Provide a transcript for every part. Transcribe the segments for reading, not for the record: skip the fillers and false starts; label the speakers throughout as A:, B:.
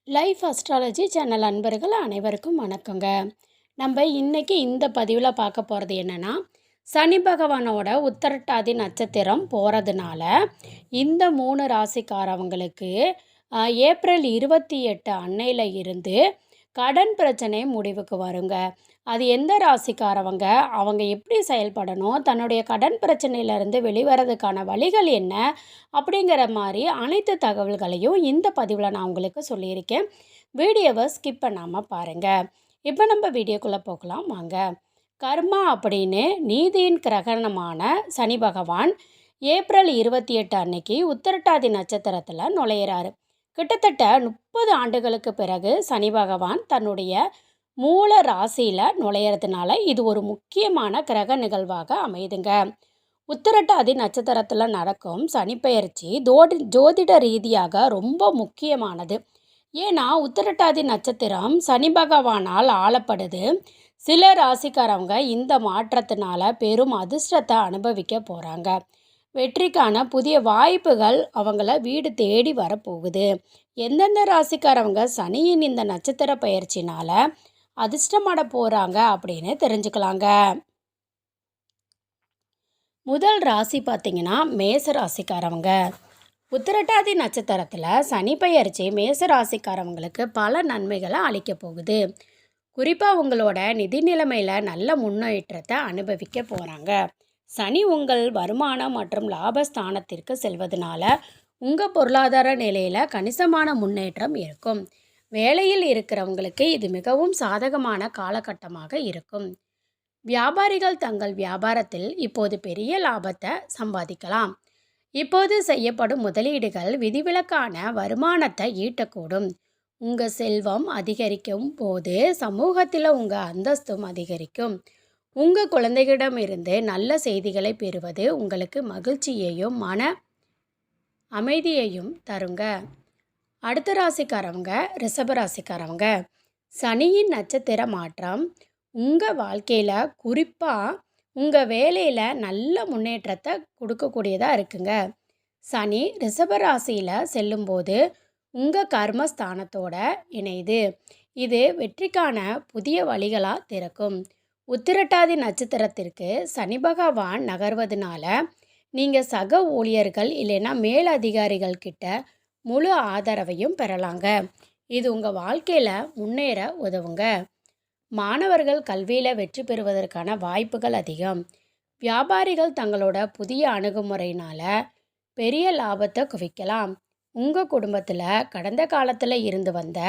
A: Life astrology channel அன்பர்கள் அனைவருக்கும் வணக்கங்க. நம்ம இன்னைக்கு இந்த பதிவில் பார்க்க போகிறது என்னென்னா, சனி பகவானோட உத்திரட்டாதி நட்சத்திரம் போகிறதுனால இந்த 3 ராசிக்காரவங்களுக்கு ஏப்ரல் 28 அன்னையில் இருந்து கடன் பிரச்சனை முடிவுக்கு வருங்க. அது எந்த ராசிக்காரவங்க, அவங்க எப்படி செயல்படணும், தன்னுடைய கடன் பிரச்சனையிலேருந்து வெளிவரதுக்கான வழிகள் என்ன, அப்படிங்கிற மாதிரி அனைத்து தகவல்களையும் இந்த பதிவில் நான் உங்களுக்கு சொல்லியிருக்கேன். வீடியோவை ஸ்கிப் பண்ணாமல் பாருங்கள். இப்போ நம்ம வீடியோக்குள்ளே போகலாம் வாங்க. கர்மா அப்படின்னு நீதியின் கிரகணமான சனி பகவான் ஏப்ரல் 28 அன்னைக்கு உத்திரட்டாதி நட்சத்திரத்தில் நுழையிறாரு. கிட்டத்தட்ட 30 ஆண்டுகளுக்கு பிறகு சனி பகவான் தன்னுடைய மூல ராசியில் நுழையிறதுனால இது ஒரு முக்கியமான கிரக நிகழ்வாக அமையுதுங்க. உத்திரட்டாதி நட்சத்திரத்தில் நடக்கும் சனிப்பெயர்ச்சி ஜோதிட ரீதியாக ரொம்ப முக்கியமானது. ஏன்னா உத்திரட்டாதி நட்சத்திரம் சனி பகவானால் ஆளப்படுது. சில ராசிக்காரவங்க இந்த மாற்றத்தினால பெரும் அதிர்ஷ்டத்தை அனுபவிக்க போகிறாங்க. வெற்றிக்கான புதிய வாய்ப்புகள் அவங்கள வீடு தேடி வரப்போகுது. எந்தெந்த ராசிக்காரவங்க சனியின் இந்த நட்சத்திர பயிற்சினால் அதிர்ஷ்டமாட போகிறாங்க அப்படின்னு தெரிஞ்சுக்கலாங்க. முதல் ராசி பார்த்திங்கன்னா மேச ராசிக்காரவங்க. உத்திரட்டாதி நட்சத்திரத்தில் சனி பெயர்ச்சி மேச ராசிக்காரவங்களுக்கு பல நன்மைகளை அளிக்க போகுது. குறிப்பாக உங்களோட நிதி நிலைமையில் நல்ல முன்னேற்றத்தை அனுபவிக்க போகிறாங்க. சனி உங்கள் வருமானம் மற்றும் லாபஸ்தானத்திற்கு செல்வதனால உங்கள் பொருளாதார நிலையில் கணிசமான முன்னேற்றம் இருக்கும். வேலையில் இருக்கிறவங்களுக்கு இது மிகவும் சாதகமான காலகட்டமாக இருக்கும். வியாபாரிகள் தங்கள் வியாபாரத்தில் இப்போது பெரிய லாபத்தை சம்பாதிக்கலாம். இப்போது செய்யப்படும் முதலீடுகள் விதிவிலக்கான வருமானத்தை ஈட்டக்கூடும். உங்கள் செல்வம் அதிகரிக்கும் போது சமூகத்தில் உங்கள் அந்தஸ்தும் அதிகரிக்கும். உங்கள் குழந்தைகளிடமிருந்து நல்ல செய்திகளை பெறுவது உங்களுக்கு மகிழ்ச்சியையும் மன அமைதியையும் தருங்க. அடுத்த ராசிக்காரவங்க ரிஷப ராசிக்காரவங்க. சனியின் நட்சத்திர மாற்றம் உங்கள் வாழ்க்கையில் குறிப்பாக உங்கள் வேலையில் நல்ல முன்னேற்றத்தை கொடுக்கக்கூடியதாக இருக்குங்க. சனி ரிஷப ராசியில் செல்லும்போது உங்கள் கர்மஸ்தானத்தோட இணையுது. இது வெற்றிக்கான புதிய வழிகளாக திறக்கும். உத்திரட்டாதி நட்சத்திரத்திற்கு சனி பகவான் நகர்வதனால நீங்கள் சக ஊழியர்கள் இல்லைன்னா மேலதிகாரிகள் கிட்ட முழு ஆதரவையும் பெறலாங்க. இது உங்கள் வாழ்க்கையில் முன்னேற உதவுங்க. மாணவர்கள் கல்வியில் வெற்றி பெறுவதற்கான வாய்ப்புகள் அதிகம். வியாபாரிகள் தங்களோட புதிய அணுகுமுறையினால் பெரிய லாபத்தை குவிக்கலாம். உங்கள் குடும்பத்தில் கடந்த காலத்தில் இருந்து வந்த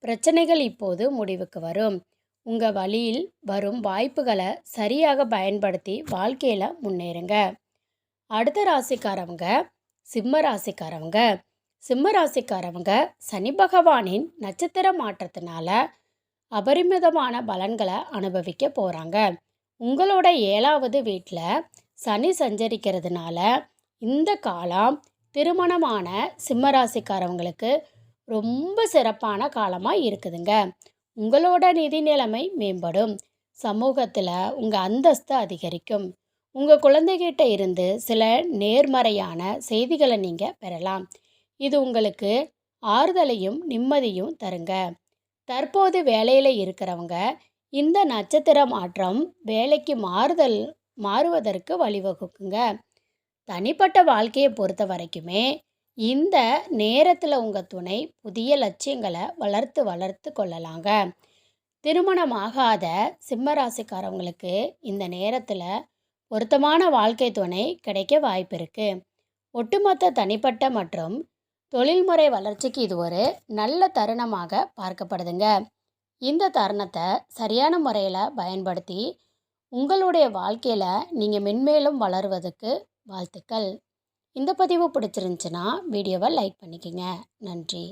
A: பிரச்சனைகள் இப்போது முடிவுக்கு வரும். உங்கள் வழியில் வரும் வாய்ப்புகளை சரியாக பயன்படுத்தி வாழ்க்கையில் முன்னேறுங்க. அடுத்த ராசிக்காரவங்க சிம்ம ராசிக்காரவங்க. சிம்ம ராசிக்காரவங்க சனி பகவானின் நட்சத்திர மாற்றத்தினால அபரிமிதமான பலன்களை அனுபவிக்க போகிறாங்க. உங்களோட 7வது வீட்டில் சனி சஞ்சரிக்கிறதுனால இந்த காலம் திருமணமான சிம்ம ராசிக்காரவங்களுக்கு ரொம்ப சிறப்பான காலமாக இருக்குதுங்க. உங்களோட நிதி நிலைமை மேம்படும். சமூகத்தில் உங்கள் அந்தஸ்து அதிகரிக்கும். உங்கள் குழந்தைகிட்ட இருந்து சில நேர்மறையான செய்திகளை நீங்கள் பெறலாம். இது உங்களுக்கு ஆறுதலையும் நிம்மதியும் தருங்க. தற்போது வேலையில் இருக்கிறவங்க இந்த நட்சத்திர மாற்றம் வேலைக்கு மாறுவதற்கு வழிவகுக்குங்க. தனிப்பட்ட வாழ்க்கையை பொறுத்த வரைக்குமே இந்த நேரத்தில் உங்கள் துணை புதிய லட்சியங்களை வளர்த்து கொள்ளலாங்க. திருமணமாகாத சிம்ம ராசிக்காரவங்களுக்கு இந்த நேரத்தில் பொருத்தமான வாழ்க்கை துணை கிடைக்க வாய்ப்பு இருக்குது. ஒட்டுமொத்த தனிப்பட்ட மற்றும் தொழில்முறை வளர்ச்சிக்கு இது ஒரு நல்ல தருணமாக பார்க்கப்படுதுங்க. இந்த தருணத்தை சரியான முறையில் பயன்படுத்தி உங்களுடைய வாழ்க்கையில் நீங்கள் மென்மேலும் வளருவதற்கு வாழ்த்துக்கள். இந்த பதிவு பிடிச்சிருந்துச்சுன்னா வீடியோவை லைக் பண்ணிக்கோங்க. நன்றி.